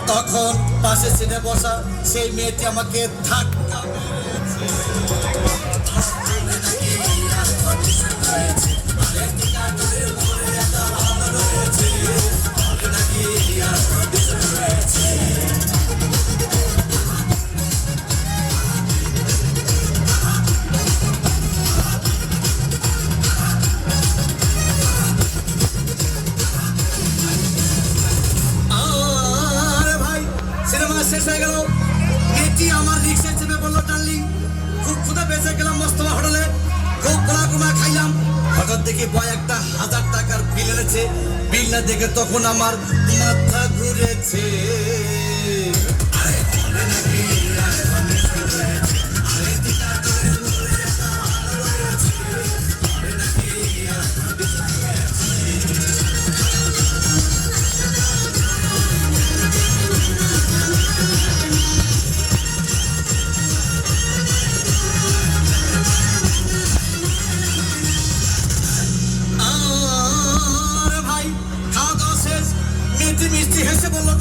তখন পাশে সিটে বসা সেই মেয়েটি আমাকে ধাক্কা মেরেছে। শেষ হয়ে গেল, মেয়েটি আমার রিক্সায় চেপে বললো, ডার্লিং খুব ক্ষুধা পেয়েছে, গেলাম মোস্তফা হোটেলে, খুব গোলা খাইলাম। হঠাৎ দেখি বয় একটা 1000 টাকার বিল এনেছে। বিল না দেখে তখন আমার মাথা ঘুরেছে। মিষ্টি হেসে বললো,